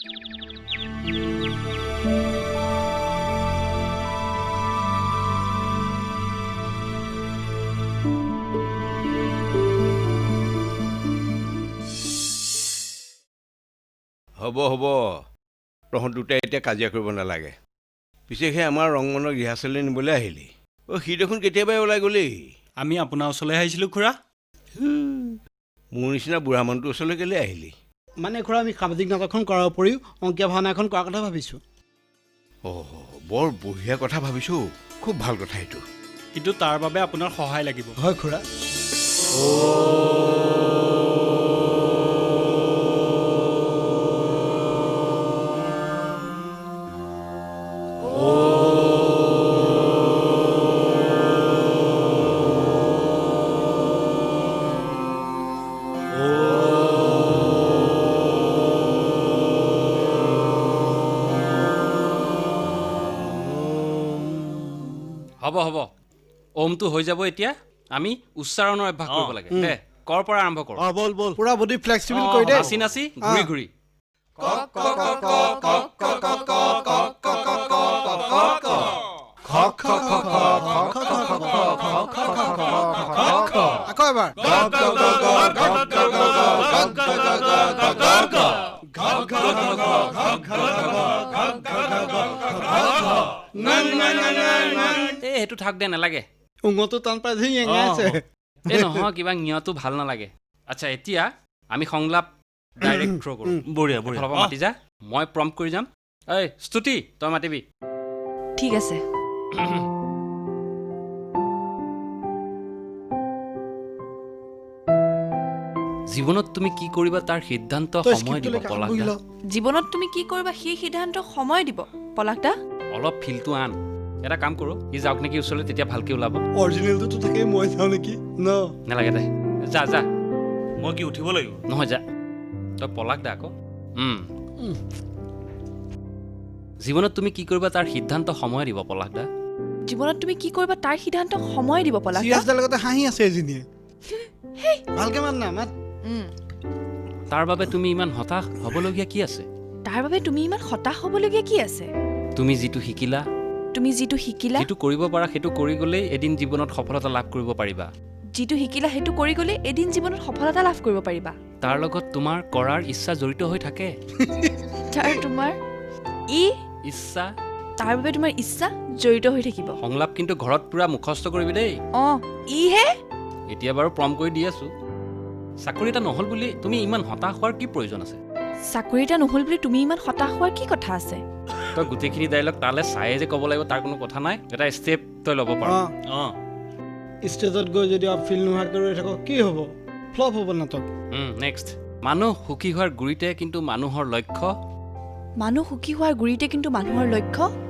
হ'ব হ'ব, তহঁত দুটাই এতিয়া কাজিয়া কৰিব নালাগে। পিছে সেই আমাৰ ৰংমনৰ ৰিহাৰ্চেললৈ নিবলৈ আহিলি। সি দেখোন কেতিয়াবাই ওলাই গ'লেই। আমি আপোনাৰ ওচৰলৈ আহিছিলোঁ খুৰা। মোৰ নিচিনা বুঢ়া মানুহটোৰ ওচৰলৈ কেলৈ আহিলি? মানে খুৰা, আমি সামাজিক নাটকখন কৰাৰ উপৰিও অংকীয়া ভাওনা এখন কৰাৰ কথা ভাবিছোঁ। বৰ বঢ়িয়া কথা ভাবিছোঁ, খুব ভাল কথা এইটো। কিন্তু তাৰ বাবে আপোনাৰ সহায় লাগিব। হয় খুৰা। হ'ব হ'ব, ওমটো হৈ যাব। এতিয়া আমি উচ্চাৰণৰ অভ্যাস কৰিব লাগে। দে কৰ পৰা আৰম্ভ কৰোঁ। বল বল, পুৰা বডি ফ্লেক্সিবল কৰি দে। নাচি নাচি ঘূৰি ঘূৰি। আকৌ এবাৰ। সেইটো থাক দে, নালাগে। উঙতো টান পাই ধৰি এঙাই আছে। এই নহয়, কিবা নিয়টো ভাল নালাগে। আচ্ছা, এতিয়া আমি সংলাপ ডাইৰেক্ট থ্ৰ' কৰোঁ। বঢ়িয়া বঢ়িয়া। ফালৰ পৰা মাতি যা, মই প্ৰম্পট কৰি যাম। ঐ স্তুতি, তই মাতিবি। ঠিক আছে। জীৱনত তুমি কি কৰিবা তাৰ সিদ্ধান্ত সময় দিব পলাশ দা। জীৱনত তুমি কি কৰিবা সেই সিদ্ধান্ত সময় দিব পলাশ দা। অলপ ফিলটো আন। এটা কাম কৰোঁ, ই যাওক নেকি ওচৰলৈ, তেতিয়া ভালকৈ ওলাব। অৰিজিনেলটো থাকেই, মই যাওঁ নেকি ন? নালাগে দে, যা যা। মই কি উঠিব লাগিব? নহয় যা, তই পলাশ দা আকৌ। জীৱনত তুমি কি কৰিবা তাৰ সিদ্ধান্ত সময় দিব পলাশ দা। জীৱনত তুমি কি কৰিবা তাৰ সিদ্ধান্ত সময় দিব পলাশ দা। চিৰিয়াছদাৰ লগতে হাঁহি আছে এজনীয়ে। ভালকে মাত না, মাত। তাৰ বাবে তুমি ইমান হতাশ হ'বলগীয়া কি আছে? তাৰ বাবে তুমি ইমান হতাশ হ'বলগীয়া কি আছে? তুমি যিটো শিকিলা, যিটো কৰিব পাৰা সেইটো কৰি গ'লেই এদিন জীৱনত সফলতা লাভ কৰিব পাৰিবা। যিটো শিকিলা সেইটো কৰি গ'লে এদিন জীৱনত সফলতা লাভ কৰিব পাৰিবা। তাৰ লগত তোমাৰ কৰাৰ ইচ্ছা জড়িত হৈ থাকে। তোমাৰ ইচ্ছা, তাৰ বাবে তোমাৰ ইচ্ছা জড়িত হৈ থাকিব। সংলাপ কিন্তু ঘৰত পুৰা মুখস্থ কৰিবি দেই। ইহে এতিয়া বাৰু প্ৰম কৰি দি আছো। চাকৰি এটা নহ'ল বুলি তুমি ইমান হতাশ হোৱাৰ কি প্ৰয়োজন আছে? চাকৰি এটা নহ'ল বুলি তুমি ইমান হতাশ হোৱাৰ কি কথা আছে? তই গোটেইখিনি ডাইলগ তালৈ চায়ে যে ক'ব লাগিব তাৰ কোনো কথা নাই। এটা ষ্টেপ তই ল'ব পাৰ। ষ্টেজত গৈ যদি ফিল নোহোৱাকৈ ৰৈ থাক কি হ'ব? ফ্লপ হ'ব নাটক। নেক্সট, মানুহ সুখী হোৱাৰ গুৰিতে কিন্তু মানুহৰ লক্ষ্য,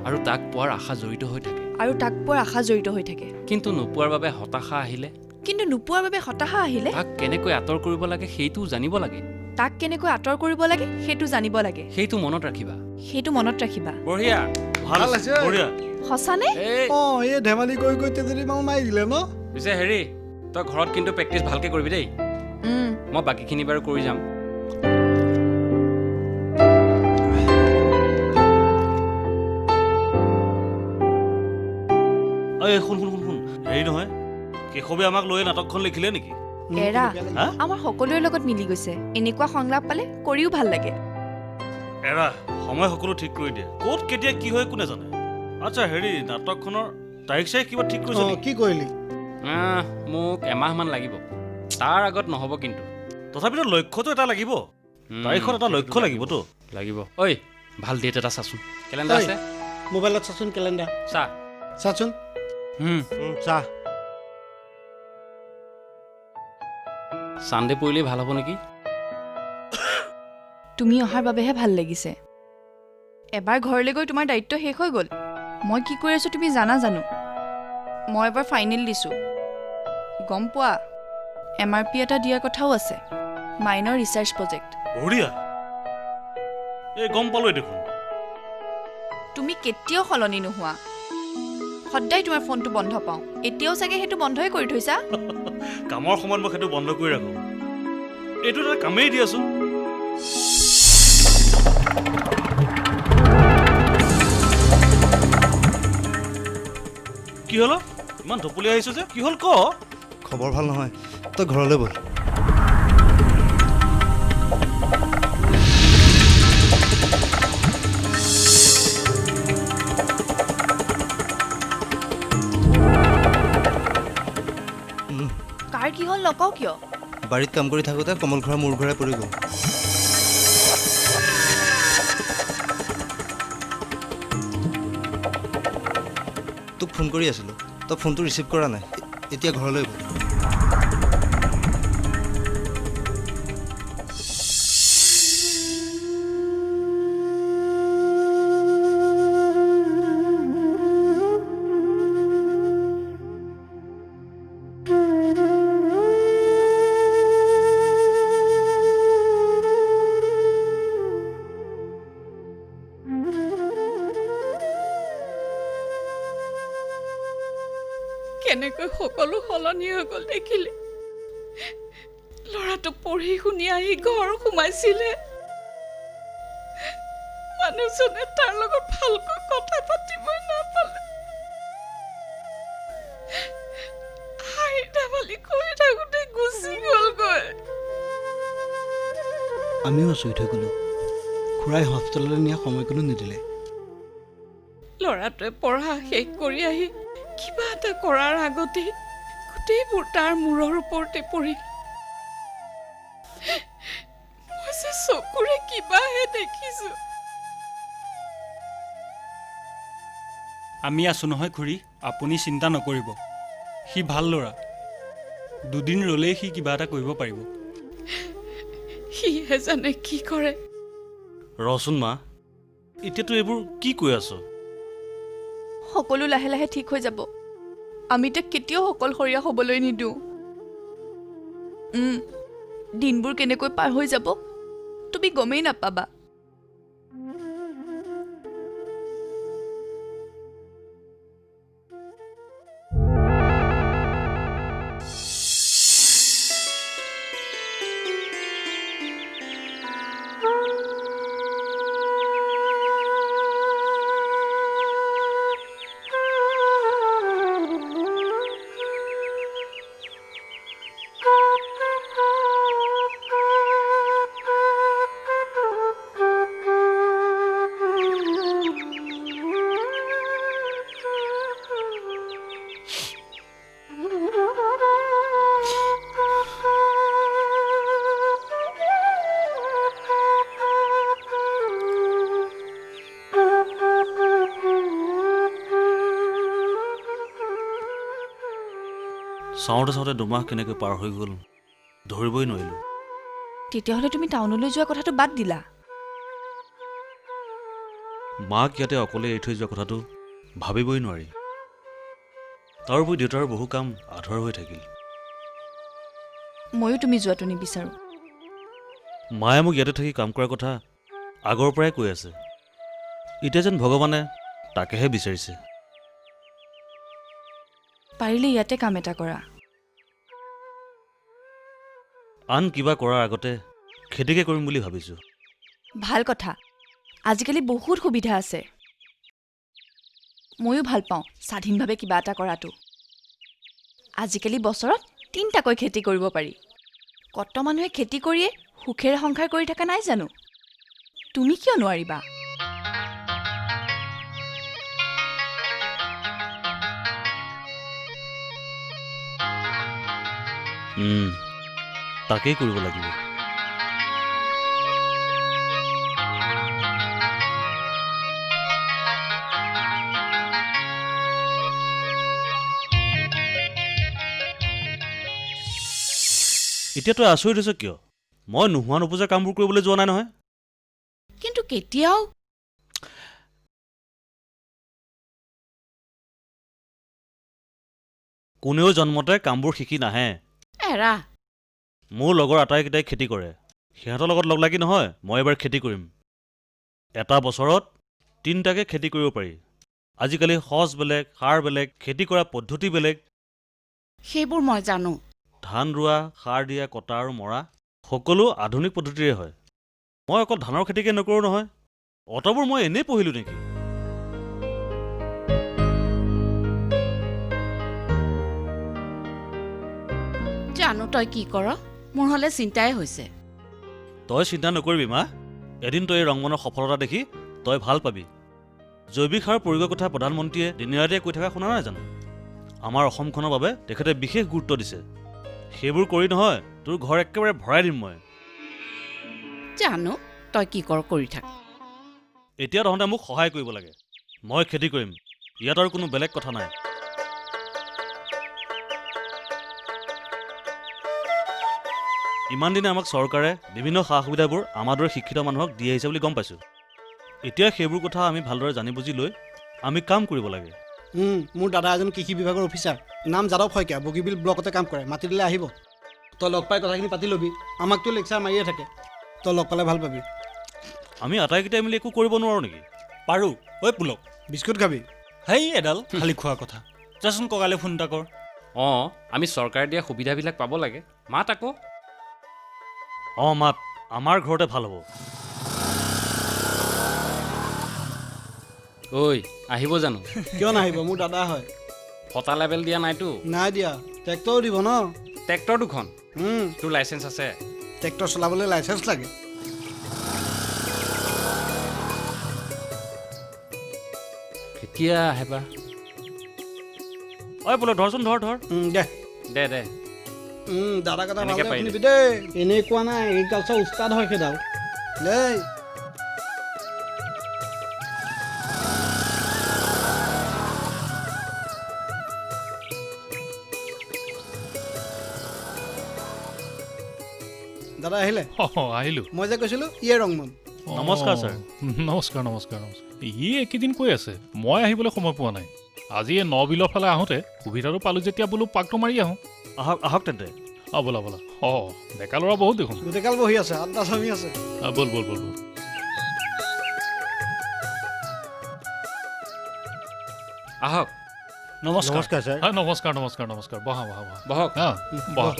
আৰু তাক পোৱাৰ আশা জড়িত হৈ থাকে। কিন্তু নোপোৱাৰ বাবে হতাশা আহিলে, তাক কেনেকৈ আঁতৰ কৰিব লাগে সেইটোও জানিব লাগে। সেইটো মনত ৰাখিবা। বঢ়িয়া, ভাল আছে। বঢ়িয়া। সঁচানে? এই ধেমালি কৰি গৈ তেজেৰি মাৰি দিলে ন? পিছে হেৰি, তই ঘৰত কিন্তু প্ৰেক্টিচ ভালকে কৰিবি দেই। মই বাকীখিনি বাৰু কৰি যাম। শুন হেৰি নহয়, কেশৱে আমাক লৈ নাটকখন লিখিলে নেকি? এৰা, আমাৰ সকলোৰে লগত মিলি গৈছে। এনেকুৱা সংলাপ পালে কৰিও ভাল লাগে। এৰা, সময় সকলো ঠিক কৰি দিয়ে। ক'ত কেতিয়া কি হয় কোনে জানে। আচ্ছা হেৰি, নাটকখনৰ তাৰিখ চাৰিখ কিবা ঠিক কৰিছে নেকি? কি কৰিলি? মোক এমাহমান লাগিব, তাৰ আগত নহ'ব কিন্তু। তথাপিতো লক্ষ্যটো এটা লাগিব, তাৰিখত এটা লক্ষ্য লাগিবতো। লাগিব। ঐ, ভাল ডেট এটা চাচোন। কেলেণ্ডাৰ আছে? মোবাইলত চাচোন কেলেণ্ডাৰ। চাচোন। চাহ। ছানডে পৰিলেই ভাল হ'ব নেকি? তুমি অহাৰ বাবেহে ভাল লাগিছে। এবাৰ ঘৰলৈ গৈ তোমাৰ দায়িত্ব শেষ হৈ গ'ল। মই কি কৰি আছো তুমি জানো। মই এবাৰ ফাইনেল দিছোঁ। গম পোৱা, MRP এটা দিয়াৰ কথাও আছে। Minor research project. বঢ়িয়া। এই গম পালোৱে দেখোন। তুমি কেতিয়াও সলনি নোহোৱা। সদায় তোমাৰ ফোনটো বন্ধ পাওঁ। এতিয়াও চাগে সেইটো বন্ধই কৰি থৈছা। কামৰ সময়ত মই সেইটো বন্ধ কৰি ৰাখোঁ। এইটো এটা কামেই দিয়াচোন। কি হ'ল ইমান ঢপলি আহিছ যে কি হ'ল ক খবৰ ভাল নহয় তই ঘৰলৈ ব'ল কাৰ কি হ'ল নকওঁ কিয় বাৰীত কাম কৰি থাকোঁতে কমল খুৰা মূৰ ঘূৰাই পৰি গ'ল তোক ফোন কৰি আছিলোঁ তই ফোনটো ৰিচিভ কৰা নাই এতিয়া ঘৰলৈ গ'ল কেনেকৈ সকলো সলনি হৈ গ'ল দেখিলে ল'ৰাটো পঢ়ি শুনি আহি ঘৰ সোমাইছিলে মানুহজনে তাৰ লগত ভালকৈ কথা পাতিবই নাপালে হাঁহি ধেমালি কৰি থাকোঁতে গুচি গ'লগৈ আমিও আচৰিত হৈ গ'লোঁ খুৰাই হস্পিটেললৈ নিয়া সময় কোনো নিদিলে ল'ৰাটোৱে পঢ়া শেষ কৰি আহি কিবা এটা কৰাৰ আগতে গোটেইবোৰ তাৰ মূৰৰ ওপৰতে পৰিল মই যে চকুৰে কিবাহে দেখিছো আমি আছোঁ নহয় খুৰী আপুনি চিন্তা নকৰিব সি ভাল ল'ৰা দুদিন ৰ'লেই সি কিবা এটা কৰিব পাৰিব সিহে জানে কি কৰে ৰচোন মা এতিয়াতো এইবোৰ কি কৈ আছ সকলো লাহে লাহে ঠিক হৈ যাব আমি তাক কেতিয়াও অকলশৰীয়া হ'বলৈ নিদিওঁ দিনবোৰ কেনেকৈ পাৰ হৈ যাব তুমি গমেই নাপাবা চাওঁতে চাওঁতে দুমাহ কেনেকৈ পাৰ হৈ গ'ল ধৰিবই নোৱাৰিলোঁ তেতিয়াহ'লে তুমি টাউনলৈ যোৱা কথাটো বাদ দিলা মাক ইয়াতে অকলে এৰি থৈ যোৱা কথাটো ভাবিবই নোৱাৰি তাৰোপৰি দেউতাৰ বহু কাম আধৰুৱা হৈ থাকিল ময়ো তুমি যোৱাটো নিবিচাৰোঁ মায়ে মোক ইয়াতে থাকি কাম কৰাৰ কথা আগৰ পৰাই কৈ আছে এতিয়া যেন ভগৱানে তাকেহে বিচাৰিছে পাৰিলে ইয়াতে কাম এটা কৰা আন কিবা কৰাৰ আগতে খেতিকে কৰিম বুলি ভাবিছোঁ ভাল কথা আজিকালি বহুত সুবিধা আছে ময়ো ভাল পাওঁ স্বাধীনভাৱে কিবা এটা কৰাটো আজিকালি বছৰত 3টাকৈ খেতি কৰিব পাৰি কত মানুহে খেতি কৰিয়ে সুখেৰে সংসাৰ কৰি থকা নাই জানো তুমি কিয় নোৱাৰিবা তাকেই কৰিব লাগিব এতিয়া তই আচৰিত হৈছ কিয় মই নোহোৱা নোপোজা কামবোৰ কৰিবলৈ যোৱা নাই নহয় কিন্তু কেতিয়াও কোনেও জন্মতে কামবোৰ শিকি নাহে এৰা মোৰ লগৰ আটাইকেইটাই খেতি কৰে সিহঁতৰ লগত লগ লাগি নহয় মই এবাৰ খেতি কৰিম এটা বছৰত 3টাকে খেতি কৰিব পাৰি আজিকালি সঁচ বেলেগ সাৰ বেলেগ খেতি কৰা পদ্ধতি বেলেগ সেইবোৰ মই জানো ধান ৰোৱা সাৰ দিয়া কটা আৰু মৰা সকলো আধুনিক পদ্ধতিৰে হয় মই অকল ধানৰ খেতিকে নকৰোঁ নহয় অতবোৰ মই এনেই পঢ়িলোঁ নেকি তই কি কৰ মোৰ হ'লে চিন্তাই হৈছে তই চিন্তা নকৰিবি মা, এদিন তই এই ৰংমনৰ সফলতা দেখি তই ভাল পাবি। জৈৱিক সাৰ প্ৰয়োগৰ কথা প্ৰধানমন্ত্ৰীয়ে দিনে ৰাতিয়ে কৈ থকা শুনা নাই জানো? আমাৰ অসমখনৰ বাবে তেখেতে বিশেষ গুৰুত্ব দিছে। সেইবোৰ কৰি নহয় তোৰ ঘৰ একেবাৰে ভৰাই দিম মই। জানো তই কি কৰ কৰি থাক এতিয়া তহঁতে মোক সহায় কৰিব লাগে। মই খেতি কৰিম, ইয়াত আৰু কোনো বেলেগ কথা নাই। ইমান দিনে আমাক চৰকাৰে বিভিন্ন সা সুবিধাবোৰ আমাৰ দৰে শিক্ষিত মানুহক দি আহিছে বুলি গম পাইছোঁ। এতিয়া সেইবোৰ কথা আমি ভালদৰে জানি বুজি লৈ আমি কাম কৰিব লাগে। মোৰ দাদা এজন কৃষি বিভাগৰ অফিচাৰ, নাম যাদৱ শইকীয়া, বগীবিল ব্লকতে কাম কৰে। মাতি দিলে আহিব। তই লগ পাই কথাখিনি পাতি ল'বি। আমাকতো লেকচাৰ মাৰিয়ে থাকে, তই লগ পালে ভাল পাবি। আমি আটাইকেইটাই মিলি একো কৰিব নোৱাৰোঁ নেকি? পাৰোঁ। ঐ পুলক, বিস্কুট খাবি? হেই এডাল খালি খোৱা কথা। যাচোন ককালে ফোন এটা কৰ। অঁ, আমি চৰকাৰে দিয়া সুবিধাবিলাক পাব লাগে। মাত আকৌ। অঁ মাত, আমাৰ ঘৰতে ভাল হ'ব। ঐ আহিব জানো? কিয় নাহিব? মোৰ দাদা হয়। ফটা লেবেল দিয়া নাইতো? নাই দিয়া। ট্ৰেক্টৰো দিব ন? ট্ৰেক্টৰ দুখন? তোৰ লাইচেঞ্চ আছে? ট্ৰেক্টৰ চলাবলৈ লাইচেঞ্চ লাগে। কেতিয়া আহে বা? ঐ বোলো ধৰচোন, ধৰ ধৰ। দে দে দে। দাদা কথা এনেকে ভালকে পাৰিলে। শুনিবি দেই। এনেই কোৱা নাই, এগ্ৰিকালচাৰ উস্তাদ হয় সেইডাল দেই। দাদা আহিলে? আহিলোঁ। মই যে কৈছিলোঁ ইয়ে ৰংমন। নমস্কাৰ ছাৰ। নমস্কাৰ নমস্কাৰ নমস্কাৰ। ই একেদিন কৈ আছে, মই আহিবলৈ সময় পোৱা নাই। আজি এই নবিলৰ ফালে আহোঁতে সুবিধাটো পালোঁ যেতিয়া বোলো পাকটো মাৰি আহোঁ। আহক আহক তেন্তে। ব'লা ব'লা। ডেকা ল'ৰা বহুত দেখোন। গোটেইকাল বহি আছে, আড্ডা চমি আছে। ব'ল ব'ল ব'ল ব'ল। আহক। নমস্কাৰ ছাৰ। নমস্কাৰ নমস্কাৰ নমস্কাৰ। বহা বহা বহা। বহক। বহা।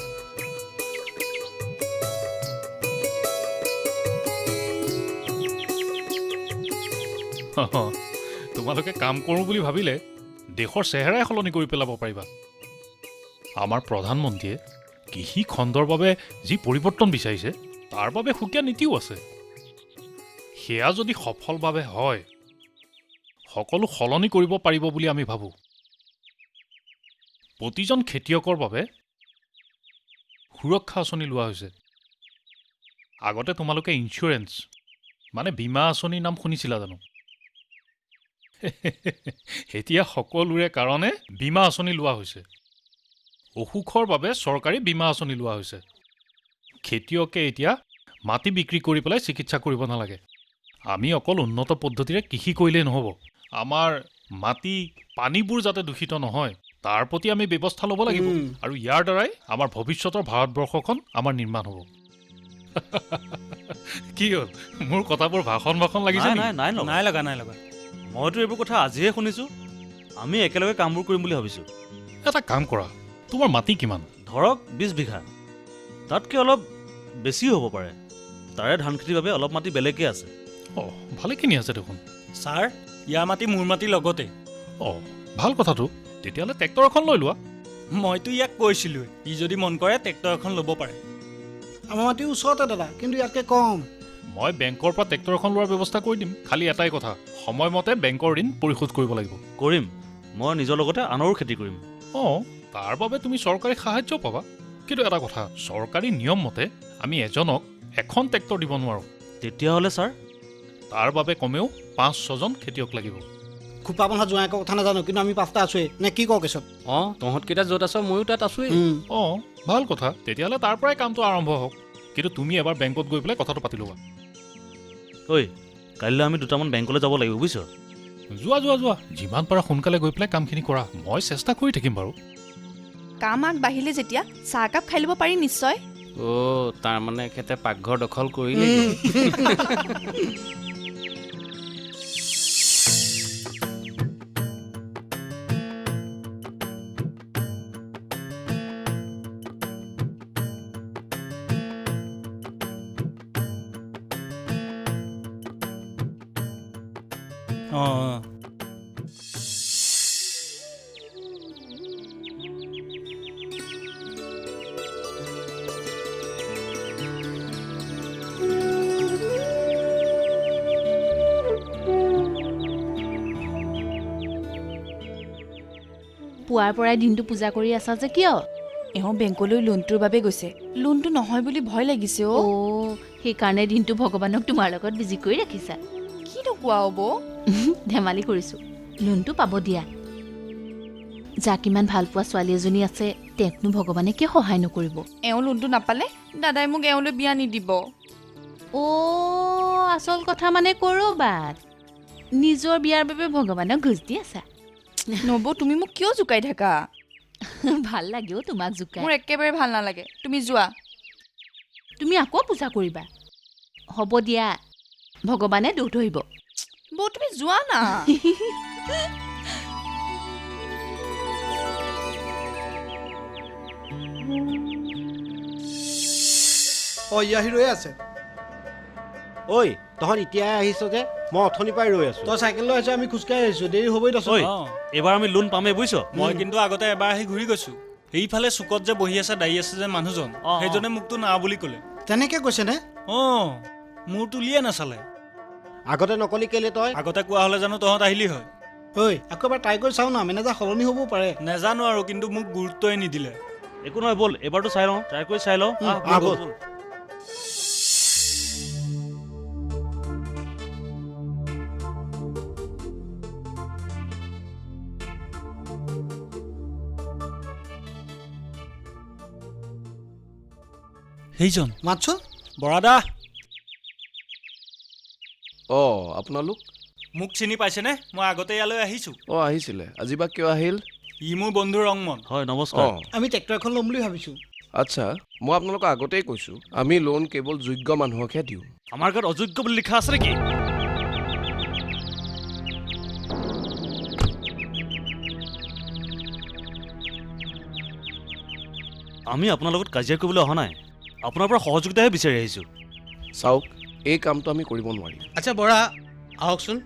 তোমালোকে কাম কৰোঁ বুলি ভাবিলে দেশৰ চেহেৰাই সলনি কৰি পেলাব পাৰিবা। আমাৰ প্ৰধানমন্ত্ৰীয়ে কৃষি খণ্ডৰ বাবে যি পৰিৱৰ্তন বিচাৰিছে তাৰ বাবে সুকীয়া নীতিও আছে। সেয়া যদি সফলভাৱে হয়, সকলো সলনি কৰিব পাৰিব বুলি আমি ভাবোঁ। প্ৰতিজন খেতিয়কৰ বাবে সুৰক্ষা আঁচনি লোৱা হৈছে। আগতে তোমালোকে ইঞ্চুৰেঞ্চ মানে বীমা আঁচনিৰ নাম শুনিছিলা জানো? এতিয়া সকলোৰে কাৰণে বীমা আঁচনি লোৱা হৈছে। অসুখৰ বাবে চৰকাৰী বীমা আঁচনি লোৱা হৈছে। খেতিয়কে এতিয়া মাটি বিক্ৰী কৰি পেলাই চিকিৎসা কৰিব নালাগে। আমি অকল উন্নত পদ্ধতিৰে কৃষি কৰিলেই নহ'ব। আমাৰ মাটি পানীবোৰ যাতে দূষিত নহয় তাৰ প্ৰতি আমি ব্যৱস্থা ল'ব লাগিব। আৰু ইয়াৰ দ্বাৰাই আমাৰ ভৱিষ্যতৰ ভাৰতবৰ্ষখন আমাৰ নিৰ্মাণ হ'ব। কি হ'ল, মোৰ কথাবোৰ ভাষণ লাগিছে নাই নেকি? নাই নাই লগা। নাই লগা নাই লগা। মইতো এইবোৰ কথা আজিহে শুনিছোঁ। আমি একেলগে কামবোৰ কৰিম বুলি ভাবিছোঁ। এটা কাম কৰা, তোমাৰ মাটি কিমান? ধৰক 20 বিঘা, তাতকৈ অলপ বেছিও হ'ব পাৰে। তাৰে ধান খেতিৰ বাবে অলপ মাটি বেলেগকৈ আছে। ভালেখিনি আছে দেখোন। ছাৰ, ইয়াৰ মাটি মোৰ মাটিৰ লগতে। ভাল কথাটো। তেতিয়াহ'লে ট্ৰেক্টৰ এখন লৈ লোৱা। মইতো ইয়াক কৈছিলোঁ, ই যদি মন কৰে ট্ৰেক্টৰ এখন ল'ব পাৰে। আমাৰ মাটি ওচৰতে দাদা, কিন্তু ইয়াতকৈ কম। মই বেংকৰ পৰা ট্ৰেক্টৰ এখন লোৱাৰ ব্যৱস্থা কৰি দিম। খালি এটাই কথা, সময়মতে বেংকৰ ঋণ পৰিশোধ কৰিব লাগিব। কৰিম। মই নিজৰ লগতে আনৰো খেতি কৰিম। তাৰ বাবে তুমি চৰকাৰী সাহায্য পাবা। কিন্তু এটা কথা, চৰকাৰী নিয়ম মতে আমি এজনক এখন ট্ৰেক্টৰ দিব নোৱাৰোঁ। তেতিয়াহ'লে ছাৰ? তাৰ বাবে কমেও 5-6জন খেতিয়ক লাগিব। খোপা বন্ধা জোঁৱাইকৰ কথা নাজানো, কিন্তু আমি 5টা আছোৱেই। নে কি কওঁ কেছত? তহঁতকেইটা য'ত আছ ময়ো তাত আছোৱেই। ভাল কথা। তেতিয়াহ'লে তাৰ পৰাই কামটো আৰম্ভ হওক। কিন্তু তুমি এবাৰ বেংকত গৈ পেলাই কথাটো পাতি ল'বা। কাইলৈ আমি দুটামান বেংকলৈ যাব লাগিব, বুজিছ? যোৱা। যিমান পাৰা সোনকালে গৈ পেলাই কামখিনি কৰা। মই চেষ্টা কৰি থাকিম বাৰু। কাম আগবাঢ়িলে যেতিয়া চাহ একাপ খাই ল'ব পাৰি নিশ্চয়। তাৰমানে এখেতে পাকঘৰ দখল কৰিলে। পুৱাৰ পৰাই দিনটো পূজা কৰি আছা যে কিয়? এওঁ বেংকলৈ লোনটোৰ বাবে গৈছে। লোনটো নহয় বুলি ভয় লাগিছে অ'। সেইকাৰণে দিনটো ভগৱানক তোমাৰ লগত বিজি কৰি ৰাখিছা। কিনো কোৱা হ'ব? ধেমালি কৰিছো, লোনটো পাব দিয়া। যাক ইমান ভাল পোৱা ছোৱালী এজনী আছে, তেওঁকনো ভগৱানে কিয় সহায় নকৰিব? এওঁ লোনটো নাপালে দাদাই মোক এওঁলৈ বিয়া নিদিব। আচল কথা মানে কৰবাত নিজৰ বিয়াৰ বাবে ভগৱানক ঘোচ দি আছা। নবৌ, তুমি মোক কিয় জোকাই থাকা? ভাল লাগেও তোমাক জোকাই। মোৰ একেবাৰে ভাল নালাগে। তুমি যোৱা। তুমি আকৌ পূজা কৰিবা? হ'ব দিয়া, ভগৱানে দুখ ধৰিব। বৌ, তুমি যোৱা না। ইয়াহি ৰৈ আছে। ঐ তহঁত এতিয়াই আহিছ যে? মই অথনিৰ পৰাই ৰৈ আছো। তই চাইকেল লৈ আহিছ, আমি খোজকাঢ়ি আহিছোঁ, দেৰি হ'বই দেচোন। ঐ এইবাৰ আমি লোন পামেই বুজিছ। মই কিন্তু আগতে এবাৰ আহি ঘূৰি গৈছোঁ। এইফালে চুকত যে বহি আছে দায়ী আছে যে মানুহজন, সেইজনে মোকতো না বুলি ক'লে। তেনেকৈ কৈছেনে? মোৰ তুলিয়ে নাচালে। আগতে নকলি কেলে তই? আগতে কোৱা হ'লে জানো তহঁত আহিলি হয়? আকৌ এবাৰ ট্ৰাই কৰি চাওঁ না, মেনেজাৰ সলনি হ'বও পাৰে। নেজানো আৰু, কিন্তু মোক গুৰুত্বই নিদিলে। একো নহয়, ব'ল এবাৰটো চাই লওঁ, ট্ৰাই কৰি চাই লওঁ। ব'ল। সেইজন মাতচোন। বৰাদা, আপোনালোক মোক চিনি পাইছেনে? মই আগতে ইয়ালৈ আহিছোঁ। আহিছিলে। আজি বা কিয় আহিল? ই মোৰ বন্ধু ৰংমন। হয়, নমস্কাৰ। আমি ট্ৰেক্টৰ এখন ল'ম বুলি ভাবিছোঁ। আচ্ছা, মই আপোনালোকক আগতেই কৈছোঁ, আমি লোন কেৱল যোগ্য মানুহকহে দিওঁ। আমাৰ গাত অযোগ্য বুলি লিখা আছে নেকি? আমি আপোনাৰ লগত কাজিয়া কৰিবলৈ অহা নাই, আপোনাৰ পৰা সহযোগিতাহে বিচাৰি আহিছোঁ। চাওক, এই কামটো আমি কৰিব নোৱাৰিম। আচ্ছা বৰা, আহকচোন।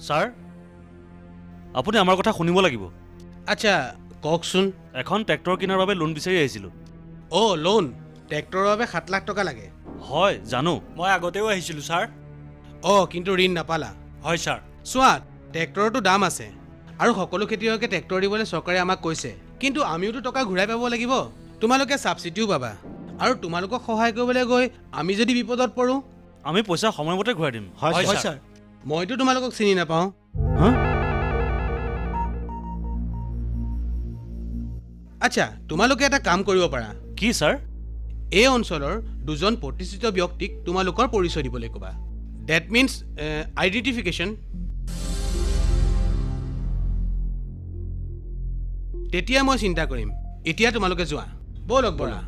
ছাৰ, আপুনি আমাৰ কথা শুনিব লাগিব। আচ্ছা কওকচোন। এখন ট্ৰেক্টৰ কিনাৰ বাবে লোন বিচাৰি আহিছিলোঁ। লোন? ট্ৰেক্টৰৰ বাবে 7 লাখ টকা লাগে। হয় জানো। মই আগতেও আহিছিলোঁ ছাৰ। কিন্তু ঋণ নাপালা? হয় ছাৰ। চোৱা, ট্ৰেক্টৰতো দাম আছে আৰু সকলো খেতিয়কে ট্ৰেক্টৰ দিবলৈ চৰকাৰে আমাক কৈছে, কিন্তু আমিওতো টকা ঘূৰাই পাব লাগিব। তোমালোকে ছাবচিডিও পাবা, আৰু তোমালোকক সহায় কৰিবলৈ গৈ আমি যদি বিপদত পৰোঁ? আমি পইচা সময়মতে ঘূৰাই দিম। হয় ছাৰ। মইতো তোমালোকক চিনি নাপাওঁ। আচ্ছা, তোমালোকে এটা কাম কৰিব পাৰা। কি ছাৰ? এই অঞ্চলৰ 2জন প্ৰতিষ্ঠিত ব্যক্তিক তোমালোকৰ পৰিচয় দিবলৈ ক'বা। That means identification. তেতিয়া মই চিন্তা কৰিম। এতিয়া তোমালোকে যোৱা, ব'লক বৰা।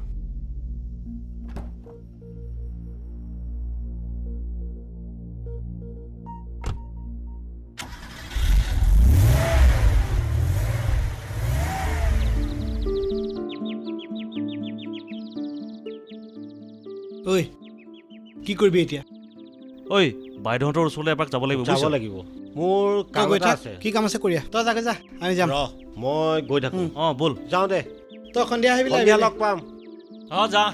কি কৰিবি এতিয়া? বাইদেউহঁতৰ ওচৰলৈ এপাক যাব লাগিব। যাব লাগিব, মোৰ কাম এটা আছে। কি কাম আছে কৰিয়া? তই যাগে যা, আমি যাম। মই গৈ থাকোঁ। ব'ল যাওঁ দে। তই সন্ধিয়া আহিবি, লগ পাম। যা।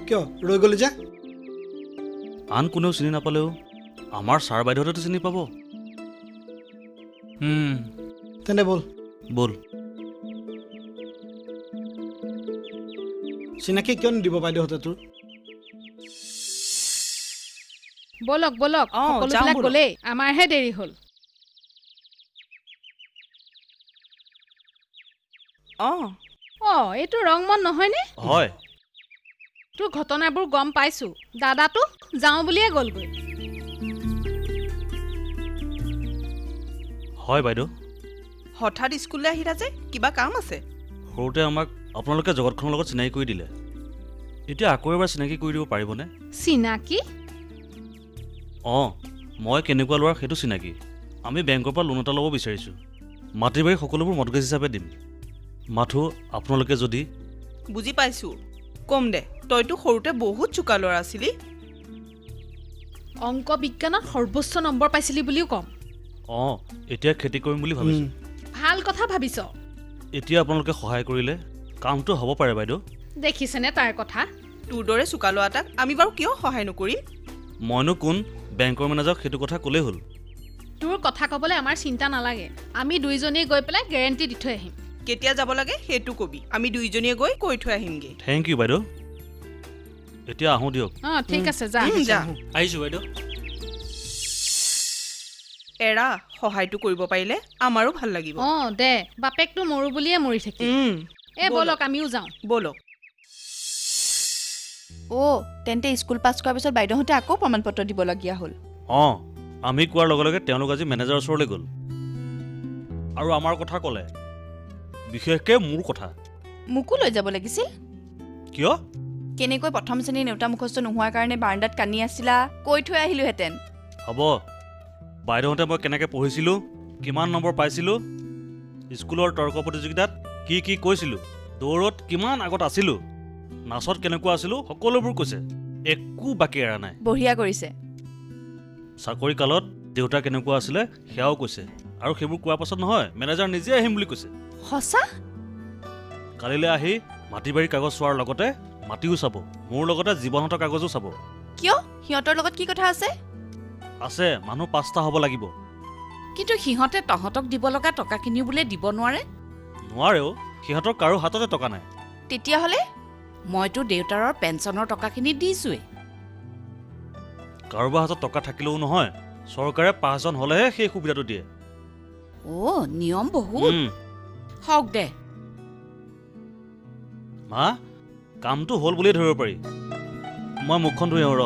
কিয় ৰৈ গ'লি যে? আন কোনেও চিনি নাপালেও আমাৰ ছাৰ বাইদেউহঁতেতো চিনি পাব। তেন্তে ব'ল। ব'ল। চিনাকি কিয় নিদিব বাইদেউহঁতে তোৰ? বলক বলক, সকলোবিলাক গ'লেই, আমাৰহে দেৰি হ'ল। এইটো ৰংমন নহয়নে? হয়। তোৰ ঘটনাবোৰ গম পাইছোঁ। দাদাটো যাওঁ বুলিয়ে গ'লগৈ। হয় বাইদেউ। হঠাৎ স্কুললৈ আহিলা যে, কিবা কাম আছে? সৰুতে আমাক আপোনালোকে জগতখনৰ লগত চিনাকি কৰি দিলে এতিয়া আকৌ এবাৰ চিনাকি কৰি দিব পাৰিবনে? চিনাকি? অঁ মই কেনেকুৱা ল'ৰা সেইটো চিনাকি। আমি বেংকৰ পৰা লোন এটা ল'ব বিচাৰিছোঁ। মাটি বাৰী সকলোবোৰ মৰ্টগেজ হিচাপে দিম। মাথো আপোনালোকে যদি বুজি পাইছোঁ। কম দে, তইতো সৰুতে বহুত চোকা ল'ৰা আছিলি। অংক বিজ্ঞানত সৰ্বোচ্চ নম্বৰ পাইছিলি বুলিও ক'ম। অঁ এতিয়া খেতি কৰিম বুলি ভাবিছোঁ। ভাল কথা ভাবিছ। এতিয়া আপোনালোকে সহায় কৰিলে কামটো হ'ব পাৰে বাইদেউ। দেখিছেনে তাৰ কথা? তোৰ দৰে চোকা ল'ৰা এটাক আমি বাৰু কিয় সহায় নকৰিম? মইনো কোন বেংকৰ মেনেজাৰক সেইটো কথা ক'লেই হ'ল। তোৰ কথা ক'বলৈ আমাৰ চিন্তা নালাগে। আমি দুইজনেই গৈ পেলাই গেৰেণ্টি দি থৈ আহিম। কেতিয়া যাব লাগে সেইটো কবি, আমি দুইজনীয়ে গৈ কৈ থৈ আহিমগে। থেংক ইউ বাইদেউ। এতিয়া আহোঁ দিয়ক। অঁ ঠিক আছে, যা যা। আহিছোঁ বাইদেউ। এৰা, সহায়টো কৰিব পাৰিলে আমাৰো ভাল লাগিব। অঁ দে, বাপেকটো মৰো বুলিয়ে মৰি থাকিম। ব'লক আমিও যাওঁ। ব'লক। অ' তেন্তে স্কুল পাছ কৰাৰ পিছত বাইদেউহঁতে আকৌ প্ৰমাণ পত্ৰ দিবলগীয়া হ'ল। অঁ আমি কোৱাৰ লগে লগে তেওঁলোক আজি মেনেজাৰৰ ওচৰলৈ গ'ল আৰু আমাৰ কথা ক'লে, বিশেষকৈ মোৰ কথা। মোকো লৈ যাব লাগিছিল। কিয়? কেনেকৈ প্ৰথম শ্ৰেণীৰ নেওতা মুখস্থ নোহোৱাৰ কাৰণে বাৰাণ্ডাত কান্দি আছিলা, কৈ থৈ আহিলোহেঁতেন। হ'ব, বাইদেউহঁতে মই কেনেকৈ পঢ়িছিলোঁ, কিমান নম্বৰ পাইছিলোঁ, স্কুলৰ তৰ্ক প্ৰতিযোগিতাত কি কি কৈছিলোঁ, দৌৰত কিমান আগত আছিলোঁ, নাচত কেনেকুৱা আছিলোঁ, সকলোবোৰ কৈছে। একো বাকী এৰা নাই। বঢ়িয়া কৰিছে। চাকৰি কালত দেউতা কেনেকুৱা আছিলে সেয়াও কৈছে। আৰু সেইবোৰ কোৱাৰ পাছত নহয়, মেনেজাৰ নিজে আহিম বুলি কৈছে। সঁচা? কালিলৈ আহি মাটি বাৰীৰ কাগজ চোৱাৰ লগতে মাটিও চাব, মোৰ লগতে জীৱনহঁতৰ কাগজো চাব। কিয়? সিহঁতৰ লগত কি কথা আছে? আছে, মানুহ 5টা হ'ব লাগিব। কিন্তু সিহঁতে তহঁতক দিব লগা টকাখিনি বোলে দিব নোৱাৰে। নোৱাৰেও, সিহঁতৰ কাৰো হাততে টকা নাই। তেতিয়াহ'লে মইতো দেউতাৰৰ পেঞ্চনৰ টকাখিনি দিছোৱেই। কাৰোবাৰ হাতত টকা থাকিলেও নহয়, চৰকাৰে 5জন হ'লেহে সেই সুবিধাটো দিয়ে। অ' নিয়ম বহুত। হওক দে। মা, কামটো হ'ল বুলিয়ে ধৰিব পাৰি। মই মুখখন ধুই আহোঁ ৰ।